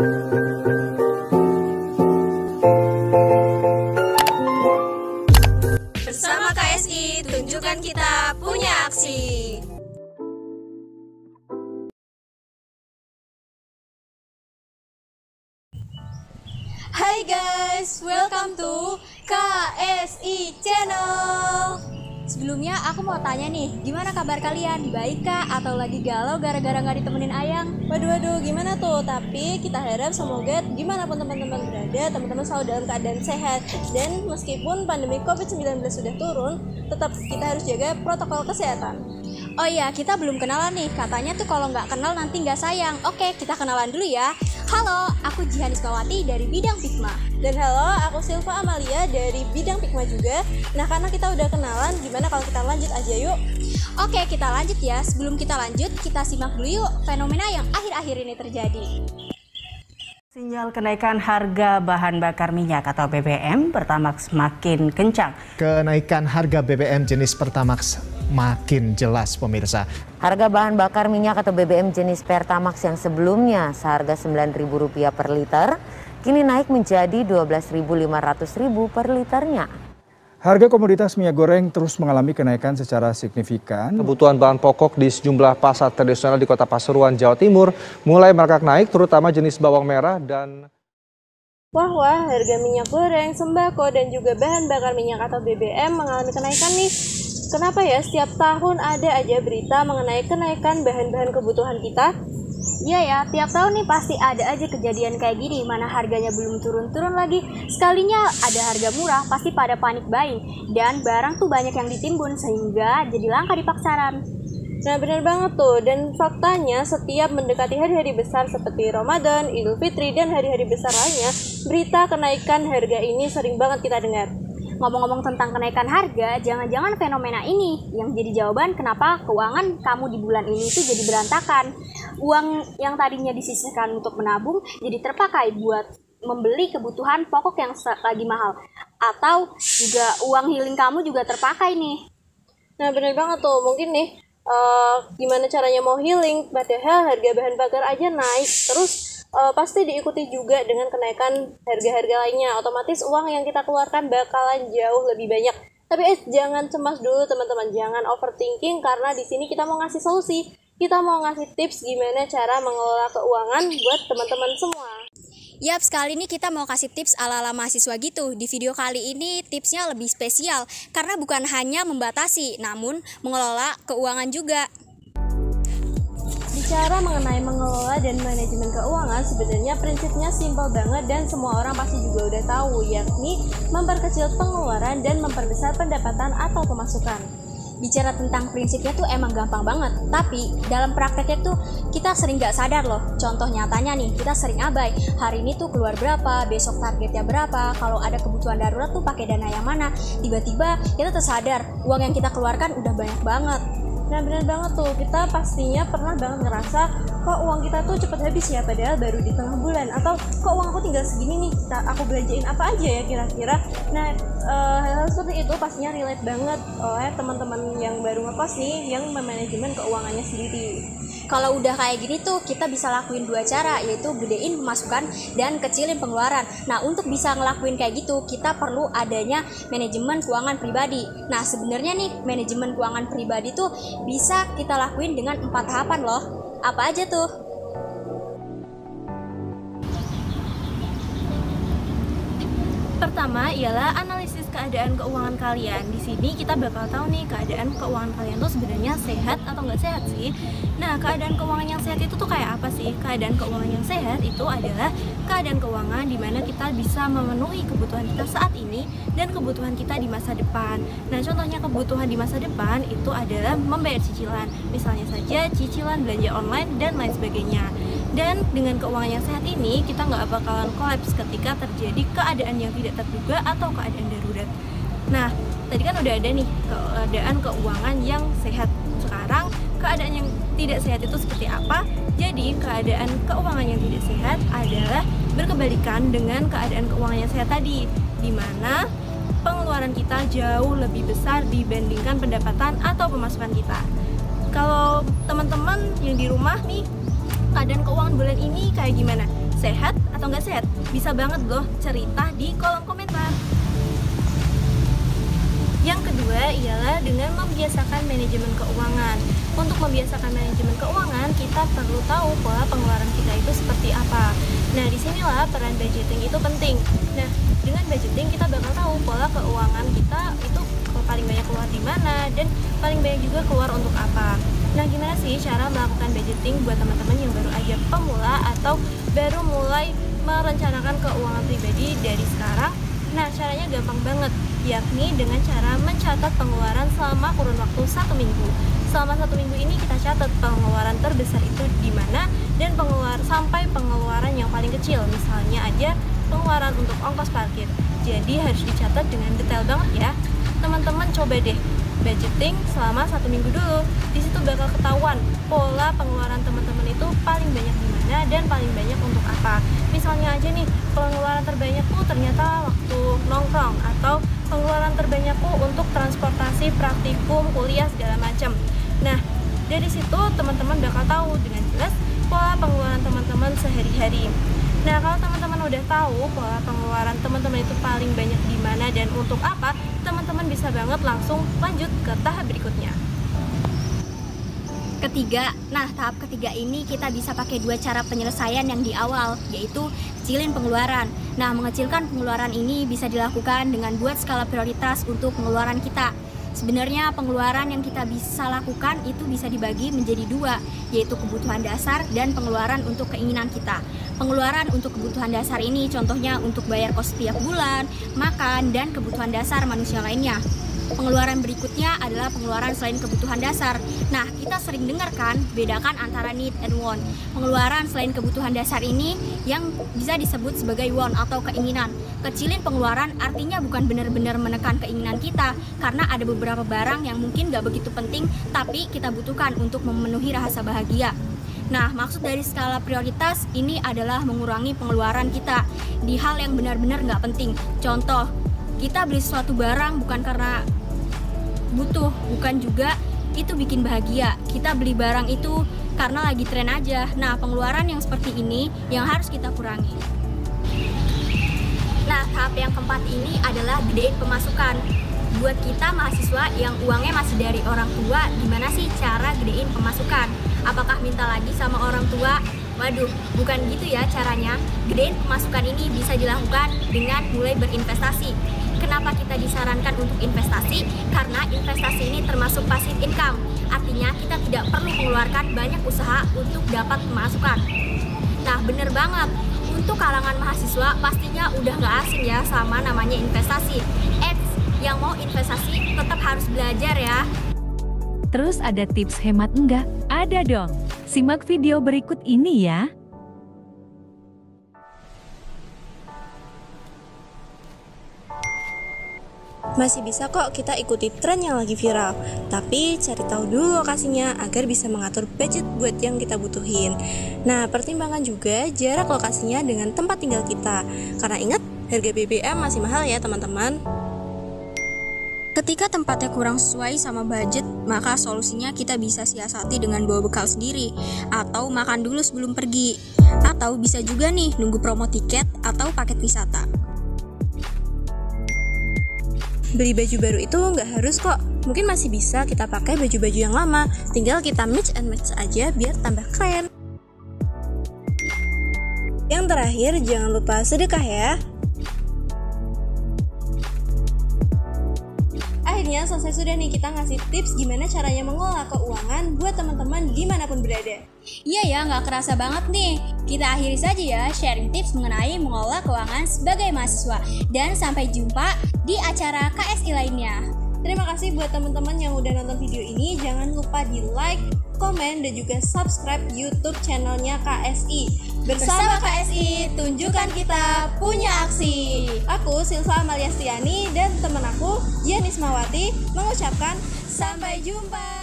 Bersama KSI, tunjukkan kita punya aksi. Hai guys, welcome to KSI Channel. Sebelumnya aku mau tanya nih, gimana kabar kalian? Baik kah? Atau lagi galau gara-gara nggak ditemenin Ayang? Waduh, gimana tuh? Tapi kita harap semoga gimana pun teman-teman berada, teman-teman selalu dalam keadaan sehat. Dan meskipun pandemi COVID-19 sudah turun, tetap kita harus jaga protokol kesehatan. Oh iya, kita belum kenalan nih. Katanya tuh kalau nggak kenal nanti nggak sayang. Oke, kita kenalan dulu ya. Halo, aku Jihan Ismawati dari Bidang Pikma. Dan halo, aku Silva Amalia dari Bidang Pikma juga. Nah, karena kita udah kenalan, gimana kalau kita lanjut aja yuk? Oke, kita lanjut ya. Sebelum kita lanjut, kita simak dulu yuk fenomena yang akhir-akhir ini terjadi. Sinyal kenaikan harga bahan bakar minyak atau BBM Pertamax makin kencang. Kenaikan harga BBM jenis Pertamax makin jelas pemirsa. Harga bahan bakar minyak atau BBM jenis Pertamax yang sebelumnya seharga Rp9.000 per liter, kini naik menjadi Rp12.500 per liternya. Harga komoditas minyak goreng terus mengalami kenaikan secara signifikan. Kebutuhan bahan pokok di sejumlah pasar tradisional di Kota Pasuruan, Jawa Timur mulai merangkak naik, terutama jenis bawang merah dan... Wah, harga minyak goreng, sembako, dan juga bahan bakar minyak atau BBM mengalami kenaikan nih. Kenapa ya setiap tahun ada aja berita mengenai kenaikan bahan-bahan kebutuhan kita? Iya ya, tiap tahun nih pasti ada aja kejadian kayak gini, mana harganya belum turun-turun lagi. Sekalinya ada harga murah, pasti pada panik buying. Dan barang tuh banyak yang ditimbun, sehingga jadi langka di pasaran. Nah, benar banget tuh. Dan faktanya setiap mendekati hari-hari besar seperti Ramadan, Idul Fitri, dan hari-hari besar lainnya, berita kenaikan harga ini sering banget kita dengar. Ngomong-ngomong tentang kenaikan harga, jangan-jangan fenomena ini yang jadi jawaban kenapa keuangan kamu di bulan ini itu jadi berantakan. Uang yang tadinya disisihkan untuk menabung jadi terpakai buat membeli kebutuhan pokok yang lagi mahal. Atau juga uang healing kamu juga terpakai nih. Nah, benar banget tuh. Mungkin nih, gimana caranya mau healing, padahal harga bahan bakar aja naik. Terus pasti diikuti juga dengan kenaikan harga-harga lainnya. Otomatis uang yang kita keluarkan bakalan jauh lebih banyak. Tapi jangan cemas dulu teman-teman, jangan overthinking karena di sini kita mau ngasih solusi. Kita mau ngasih tips gimana cara mengelola keuangan buat teman-teman semua. Yap, sekali ini kita mau kasih tips ala-ala mahasiswa gitu. Di video kali ini tipsnya lebih spesial karena bukan hanya membatasi, namun mengelola keuangan juga. Bicara mengenai mengelola dan manajemen keuangan, sebenarnya prinsipnya simpel banget dan semua orang pasti juga udah tahu, yakni memperkecil pengeluaran dan memperbesar pendapatan atau pemasukan. Bicara tentang prinsipnya tuh emang gampang banget, tapi dalam prakteknya tuh kita sering gak sadar loh. Contoh nyatanya nih, kita sering abai. Hari ini tuh keluar berapa, besok targetnya berapa, kalau ada kebutuhan darurat tuh pakai dana yang mana. Tiba-tiba kita tersadar, uang yang kita keluarkan udah banyak banget. Nah, benar banget tuh, kita pastinya pernah banget ngerasa kok uang kita tuh cepet habis ya, padahal baru di tengah bulan. Atau kok uang aku tinggal segini nih, aku belanjain apa aja ya kira-kira. Nah, hal-hal seperti itu pastinya relate banget oleh teman-teman yang baru ngekos nih, yang memanajemen keuangannya sendiri. Kalau udah kayak gini tuh kita bisa lakuin dua cara, yaitu gedein pemasukan dan kecilin pengeluaran. Nah, untuk bisa ngelakuin kayak gitu kita perlu adanya manajemen keuangan pribadi. Nah, sebenarnya nih manajemen keuangan pribadi tuh bisa kita lakuin dengan 4 tahapan loh. Apa aja tuh? Pertama ialah analisis keadaan keuangan kalian. Di sini kita bakal tahu nih keadaan keuangan kalian tuh sebenarnya sehat atau nggak sehat sih. Nah, keadaan keuangan yang sehat itu tuh kayak apa sih? Keadaan keuangan yang sehat itu adalah keadaan keuangan di mana kita bisa memenuhi kebutuhan kita saat ini dan kebutuhan kita di masa depan. Nah, contohnya kebutuhan di masa depan itu adalah membayar cicilan. Misalnya saja cicilan belanja online dan lain sebagainya. Dan dengan keuangan yang sehat ini, kita nggak bakalan kolaps ketika terjadi keadaan yang tidak terduga atau keadaan darurat. Nah, tadi kan udah ada nih keadaan keuangan yang sehat. Sekarang, keadaan yang tidak sehat itu seperti apa? Jadi, keadaan keuangan yang tidak sehat adalah berkebalikan dengan keadaan keuangan yang sehat tadi, di mana pengeluaran kita jauh lebih besar dibandingkan pendapatan atau pemasukan kita. Kalau teman-teman yang di rumah nih, keadaan keuangan bulan ini kayak gimana? Sehat atau nggak sehat? Bisa banget loh cerita di kolom komentar. Yang kedua ialah dengan membiasakan manajemen keuangan. Untuk membiasakan manajemen keuangan, kita perlu tahu pola pengeluaran kita itu seperti apa. Nah, disinilah peran budgeting itu penting. Nah, dengan budgeting kita bakal tahu pola keuangan kita itu paling banyak keluar di mana dan paling banyak juga keluar untuk apa. Nah, gimana sih cara melakukan budgeting buat teman-teman yang baru aja pemula atau baru mulai merencanakan keuangan pribadi dari sekarang? Nah, caranya gampang banget, yakni dengan cara mencatat pengeluaran selama kurun waktu 1 minggu. Selama 1 minggu ini kita catat pengeluaran terbesar itu di mana dan sampai pengeluaran yang paling kecil. Misalnya aja pengeluaran untuk ongkos parkir. Jadi harus dicatat dengan detail banget ya. Teman-teman coba deh budgeting selama 1 minggu dulu. Di situ bakal ketahuan pola pengeluaran teman-teman itu paling banyak di mana dan paling banyak untuk apa. Misalnya aja nih, pengeluaran terbanyakku ternyata waktu nongkrong, atau pengeluaran terbanyakku untuk transportasi, praktikum, kuliah segala macam. Nah, dari situ teman-teman bakal tahu dengan jelas pola pengeluaran teman-teman sehari-hari. Nah, kalau teman-teman udah tahu pola pengeluaran teman-teman itu paling banyak di mana dan untuk apa, teman-teman bisa banget langsung lanjut ke tahap berikutnya. Ketiga, nah tahap ketiga ini kita bisa pakai 2 cara penyelesaian yang di awal, yaitu kecilin pengeluaran. Nah, mengecilkan pengeluaran ini bisa dilakukan dengan buat skala prioritas untuk pengeluaran kita. Sebenarnya pengeluaran yang kita bisa lakukan itu bisa dibagi menjadi 2, yaitu kebutuhan dasar dan pengeluaran untuk keinginan kita. Pengeluaran untuk kebutuhan dasar ini contohnya untuk bayar kos setiap bulan, makan, dan kebutuhan dasar manusia lainnya. Pengeluaran berikutnya adalah pengeluaran selain kebutuhan dasar. Nah, kita sering dengar kan, bedakan antara need and want. Pengeluaran selain kebutuhan dasar ini yang bisa disebut sebagai want atau keinginan. Kecilin pengeluaran artinya bukan benar-benar menekan keinginan kita, karena ada beberapa barang yang mungkin gak begitu penting, tapi kita butuhkan untuk memenuhi rasa bahagia. Nah, maksud dari skala prioritas ini adalah mengurangi pengeluaran kita di hal yang benar-benar gak penting. Contoh, kita beli suatu barang bukan karena butuh, bukan juga itu bikin bahagia. Kita beli barang itu karena lagi tren aja. Nah, pengeluaran yang seperti ini yang harus kita kurangi. Nah, tahap yang keempat ini adalah gedein pemasukan. Buat kita mahasiswa yang uangnya masih dari orang tua, gimana sih cara gedein pemasukan? Apakah minta lagi sama orang tua? Waduh, bukan gitu ya caranya. Gedein pemasukan ini bisa dilakukan dengan mulai berinvestasi. Kenapa kita disarankan untuk investasi? Karena investasi ini termasuk passive income. Artinya kita tidak perlu mengeluarkan banyak usaha untuk dapat pemasukan. Nah, bener banget. Untuk kalangan mahasiswa pastinya udah gak asing ya sama namanya investasi. Yang mau investasi tetap harus belajar ya. Terus ada tips hemat enggak? Ada dong. Simak video berikut ini ya. Masih bisa kok kita ikuti tren yang lagi viral, tapi cari tahu dulu lokasinya agar bisa mengatur budget buat yang kita butuhin. Nah, pertimbangkan juga jarak lokasinya dengan tempat tinggal kita, karena ingat, harga BBM masih mahal ya teman-teman. Ketika tempatnya kurang sesuai sama budget, maka solusinya kita bisa siasati dengan bawa bekal sendiri, atau makan dulu sebelum pergi, atau bisa juga nih nunggu promo tiket atau paket wisata. Beli baju baru itu nggak harus kok, mungkin masih bisa kita pakai baju-baju yang lama, tinggal kita mix and match aja biar tambah keren. Yang terakhir, jangan lupa sedekah ya. Akhirnya selesai sudah nih kita ngasih tips gimana caranya mengelola keuangan buat teman-teman dimanapun berada. Iya ya, nggak kerasa banget nih. Kita akhiri saja ya sharing tips mengenai mengelola keuangan sebagai mahasiswa. Dan sampai jumpa di acara KSI lainnya. Terima kasih buat teman-teman yang udah nonton video ini. Jangan lupa di like, komen, dan juga subscribe YouTube channelnya KSI. Bersama KSI, tunjukkan kita punya aksi. Aku Silva Amalia Stiani dan teman aku Yanis Mawati mengucapkan sampai jumpa.